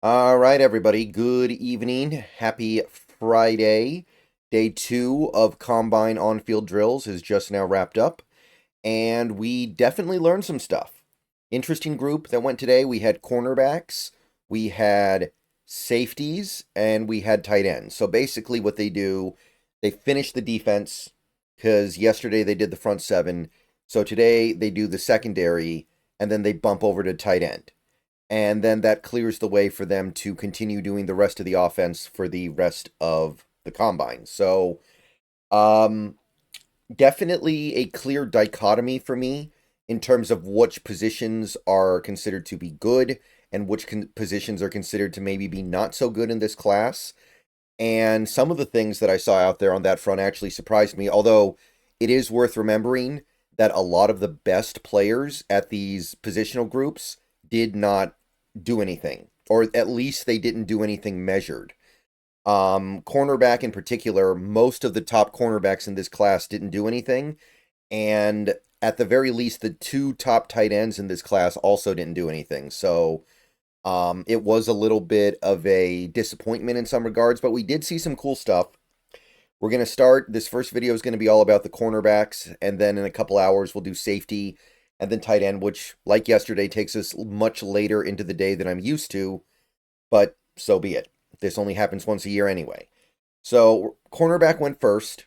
All right, everybody. Good evening. Happy Friday. Day 2 of Combine on-field drills is just now wrapped up, and we definitely learned some stuff. Interesting group that went today. We had cornerbacks, we had safeties, and we had tight ends. So basically what they do, they finish the defense because yesterday they did the front seven. So today they do the secondary, and then they bump over to tight end, and then that clears the way for them to continue doing the rest of the offense for the rest of the combine. So, um, definitely a clear dichotomy for me in terms of which positions are considered to be good and which positions are considered to maybe be not so good in this class. And some of the things that I saw out there on that front actually surprised me, although it is worth remembering that a lot of the best players at these positional groups did not do anything, or at least they didn't do anything measured. Cornerback in particular, most of the top cornerbacks in this class didn't do anything, and at the very least, the two top tight ends in this class also didn't do anything. So, it was a little bit of a disappointment in some regards, but we did see some cool stuff. We're going to start, this first video is going to be all about the cornerbacks, and then in a couple hours we'll do safety, and then tight end, which, like yesterday, takes us much later into the day than I'm used to, but so be it. This only happens once a year anyway. So, cornerback went first,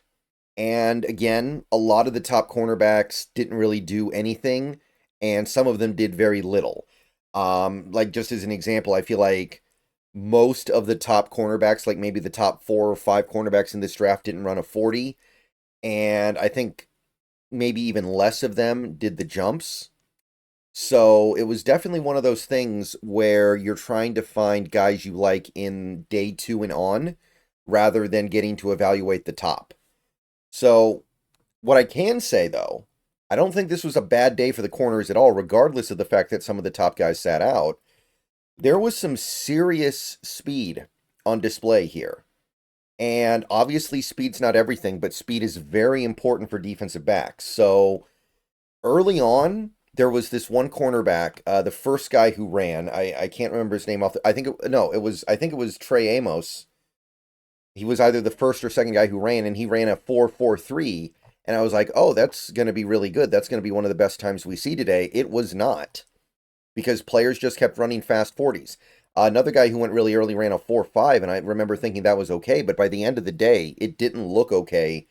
and again, a lot of the top cornerbacks didn't really do anything, and some of them did very little. Like, just as an example, I feel like most of the top cornerbacks, like maybe the top 4 or 5 cornerbacks in this draft, didn't run a 40, and I think maybe even less of them did the jumps. So it was definitely one of those things where you're trying to find guys you like in day 2 and on, rather than getting to evaluate the top. So what I can say though, I don't think this was a bad day for the corners at all, regardless of the fact that some of the top guys sat out. There was some serious speed on display here. And obviously, speed's not everything, but speed is very important for defensive backs. So early on, there was this one cornerback, the first guy who ran. I can't remember his name off. I think no, it was I think it was Trey Amos. He was either the first or second guy who ran, and he ran a 4.43. And I was like, oh, that's going to be really good. That's going to be one of the best times we see today. It was not, because players just kept running fast 40s. Another guy who went really early ran a 4.5, and I remember thinking that was okay, but by the end of the day, it didn't look okay.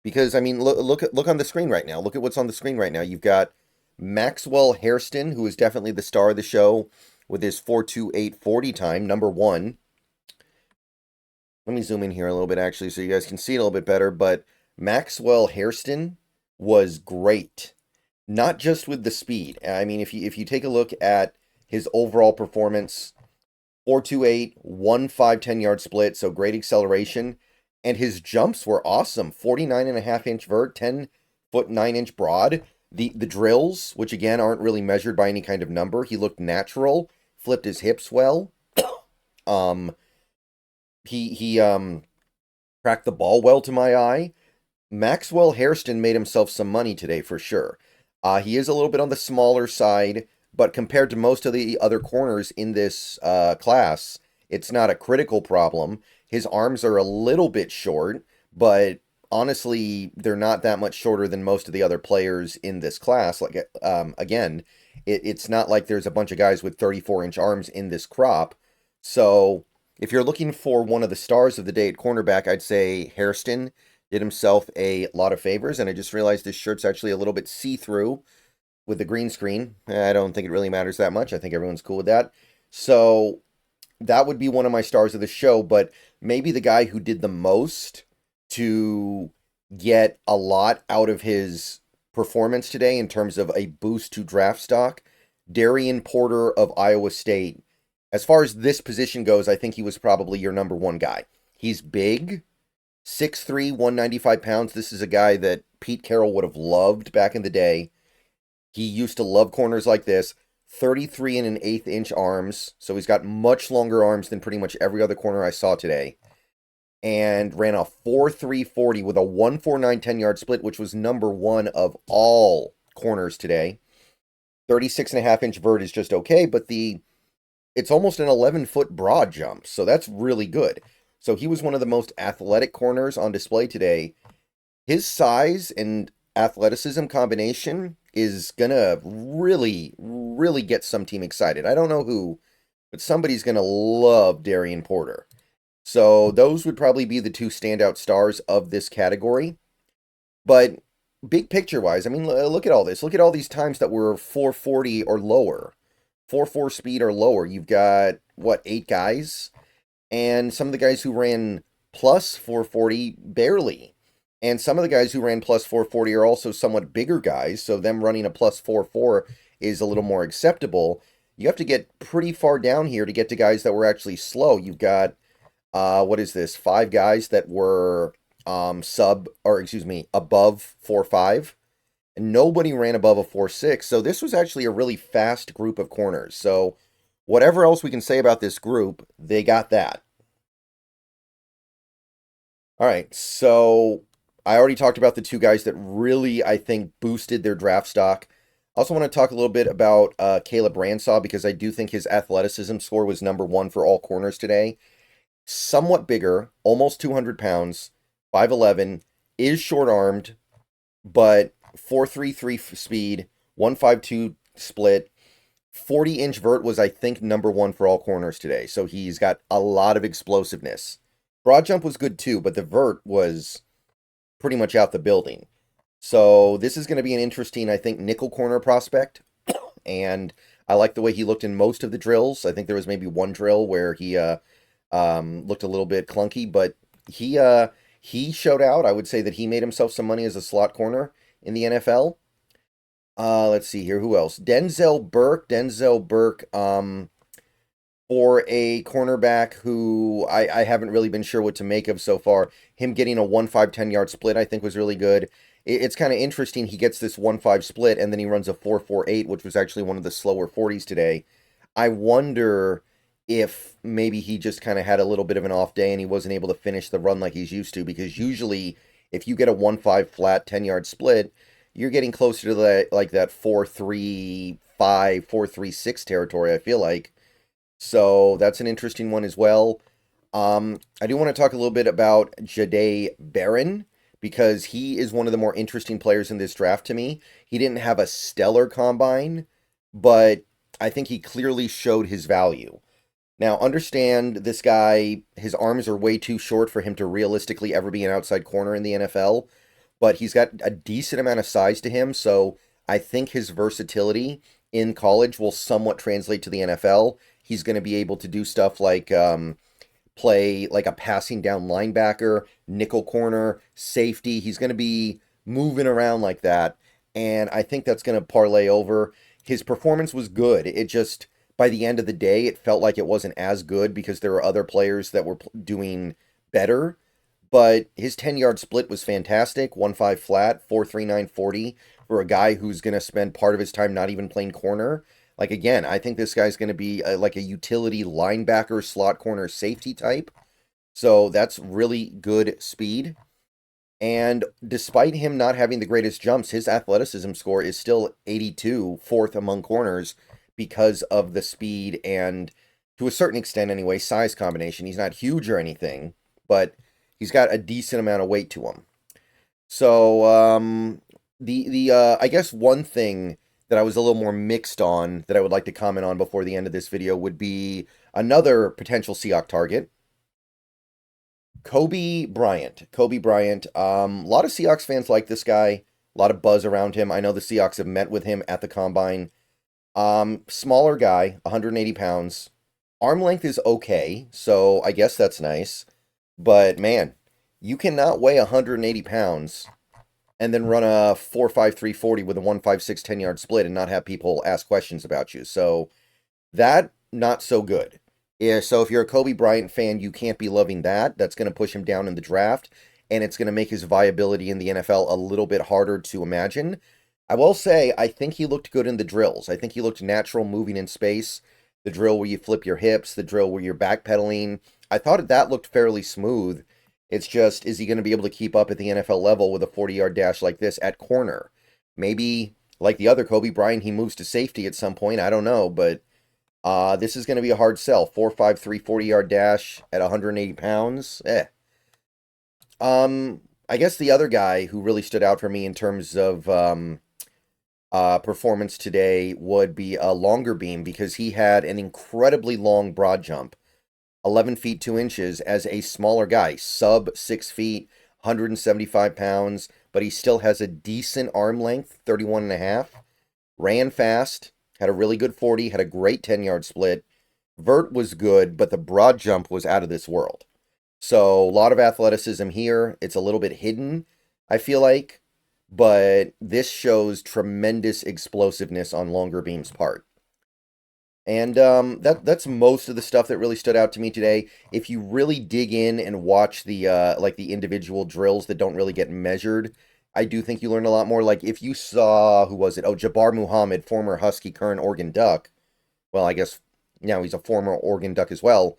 Because, I mean, look on the screen right now. Look at what's on the screen right now. You've got Maxwell Hairston, who is definitely the star of the show with his 4.28 time, number 1. Let me zoom in here a little bit, actually, so you guys can see it a little bit better. But Maxwell Hairston was great, not just with the speed. I mean, if you take a look at his overall performance, 4.28, 1 5 10 yard split, so great acceleration, and his jumps were awesome. 49.5 inch vert, 10-foot 9 inch broad. The drills, which again aren't really measured by any kind of number, he looked natural, flipped his hips well. Um, he cracked the ball well to my eye. Maxwell Hairston made himself some money today for sure. He is a little bit on the smaller side, but compared to most of the other corners in this class, it's not a critical problem. His arms are a little bit short, but honestly, they're not that much shorter than most of the other players in this class. Like, again, it's not like there's a bunch of guys with 34-inch arms in this crop. So if you're looking for one of the stars of the day at cornerback, I'd say Hairston did himself a lot of favors. And I just realized this shirt's actually a little bit see-through with the green screen. I don't think it really matters that much. I think everyone's cool with that. So that would be one of my stars of the show, but maybe the guy who did the most to get a lot out of his performance today in terms of a boost to draft stock, Darien Porter of Iowa State. As far as this position goes, I think he was probably your number 1 guy. He's big, 6'3", 195 pounds. This is a guy that Pete Carroll would have loved back in the day. He used to love corners like this. 33 and an eighth inch arms, so he's got much longer arms than pretty much every other corner I saw today. And ran a 4.340 with a 1.49 10-yard split, which was number 1 of all corners today. 36.5 inch vert is just okay, but the it's almost an 11-foot broad jump, so that's really good. So he was one of the most athletic corners on display today. His size and athleticism combination is gonna really, really get some team excited. I don't know who, but somebody's gonna love Darien Porter. So those would probably be the two standout stars of this category. But big picture wise, I mean, look at all this. Look at all these times that were 440 or lower, 4.4 speed or lower. You've got, what, 8 guys? And some of the guys who ran plus 440 barely. And some of the guys who ran plus 440 are also somewhat bigger guys, so them running a plus 4.4 is a little more acceptable. You have to get pretty far down here to get to guys that were actually slow. You've got, what is this, 5 guys that were above 4.5, and nobody ran above a 4.6. So this was actually a really fast group of corners. So whatever else we can say about this group, they got that. All right, so I already talked about the 2 guys that really, I think, boosted their draft stock. I also want to talk a little bit about Caleb Ransaw, because I do think his athleticism score was #1 for all corners today. Somewhat bigger, almost 200 pounds, 5'11", is short-armed, but 4.33 speed, 1.52 split, 40-inch vert was, I think, #1 for all corners today. So he's got a lot of explosiveness. Broad jump was good too, but the vert was pretty much out the building. So this is going to be an interesting, I think, nickel corner prospect. And I like the way he looked in most of the drills. I think there was maybe one drill where he looked a little bit clunky, but he showed out. I would say that he made himself some money as a slot corner in the NFL. Let's see here. Who else? Denzel Burke. For a cornerback who I haven't really been sure what to make of so far. Him getting a 1.5 10-yard split, I think, was really good. It's kind of interesting. He gets this 1.5 split, and then he runs a 4.48, which was actually one of the slower 40s today. I wonder if maybe he just kind of had a little bit of an off day and he wasn't able to finish the run like he's used to, because usually if you get a 1.5 flat 10-yard split, you're getting closer to that, like that 4.35, 4.36 territory, I feel like. So that's an interesting one as well. I do want to talk a little bit about Jahdae Barron, because he is one of the more interesting players in this draft to me. He didn't have a stellar combine, but I think he clearly showed his value. Now, understand this guy, his arms are way too short for him to realistically ever be an outside corner in the NFL, but he's got a decent amount of size to him, so I think his versatility in college will somewhat translate to the NFL. He's going to be able to do stuff like play like a passing down linebacker, nickel corner, safety. He's going to be moving around like that, and I think that's going to parlay over. His performance was good. It just, by the end of the day, it felt like it wasn't as good because there were other players that were doing better. But his 10-yard split was fantastic, 1.5 flat, 4.39 40 for a guy who's going to spend part of his time not even playing corner. Like, again, I think this guy's going to be like a utility linebacker, slot corner, safety type. So that's really good speed. And despite him not having the greatest jumps, his athleticism score is still 82, fourth among corners, because of the speed and, to a certain extent anyway, size combination. He's not huge or anything, but he's got a decent amount of weight to him. So I guess one thing that I was a little more mixed on that I would like to comment on before the end of this video would be another potential Seahawk target, Kobe Bryant. A lot of Seahawks fans like this guy. A lot of buzz around him. I know the Seahawks have met with him at the combine. Smaller guy, 180 pounds. Arm length is okay, so I guess that's nice. But man, you cannot weigh 180 pounds and then run a 4.5 340 with a 1.56 10-yard split and not have people ask questions about you. So that, not so good. Yeah, so if you're a Kobe Bryant fan, you can't be loving that. That's going to push him down in the draft, and it's going to make his viability in the NFL a little bit harder to imagine. I will say, I think he looked good in the drills. I think he looked natural moving in space. The drill where you flip your hips, the drill where you're backpedaling. I thought that looked fairly smooth. It's just, is he going to be able to keep up at the NFL level with a 40-yard dash like this at corner? Maybe, like the other Kobe Bryant, he moves to safety at some point. I don't know, but This is going to be a hard sell. 4.53 40-yard dash at 180 pounds. I guess the other guy who really stood out for me in terms of performance today would be a longer beam because he had an incredibly long broad jump, 11 feet 2 inches as a smaller guy, sub 6 feet, 175 pounds, but he still has a decent arm length, 31 and a half. Ran fast, had a really good 40, had a great 10-yard split. Vert was good, but the broad jump was out of this world. So a lot of athleticism here. It's a little bit hidden, I feel like, but this shows tremendous explosiveness on longer beam's part. And that's most of the stuff that really stood out to me today. If you really dig in and watch the like the individual drills that don't really get measured, I do think you learn a lot more. Like if you saw, who was it? Oh, Jabbar Muhammad, former Husky, current Oregon Duck. Well, I guess now he's a former Oregon Duck as well.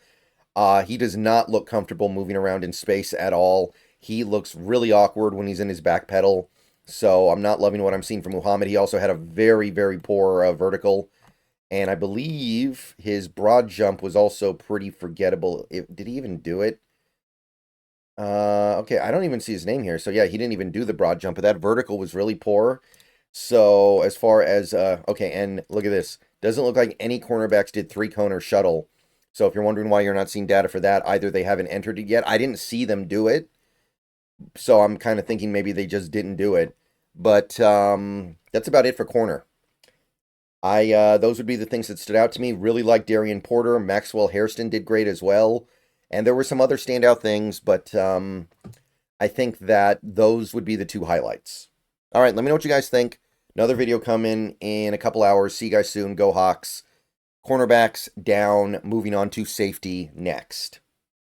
He does not look comfortable moving around in space at all. He looks really awkward when he's in his back pedal. So I'm not loving what I'm seeing from Muhammad. He also had a very, very poor vertical. And I believe his broad jump was also pretty forgettable. Did he even do it? Okay, I don't even see his name here. So yeah, he didn't even do the broad jump, but that vertical was really poor. So as far as, okay, and look at this. Doesn't look like any cornerbacks did 3-cone or shuttle. So if you're wondering why you're not seeing data for that, either they haven't entered it yet. I didn't see them do it. So I'm kind of thinking maybe they just didn't do it. But that's about it for corner. Those would be the things that stood out to me. Really like Darien Porter. Maxwell Hairston did great as well. And there were some other standout things, but I think that those would be the two highlights. All right, let me know what you guys think. Another video coming in a couple hours. See you guys soon. Go Hawks. Cornerbacks down. Moving on to safety next.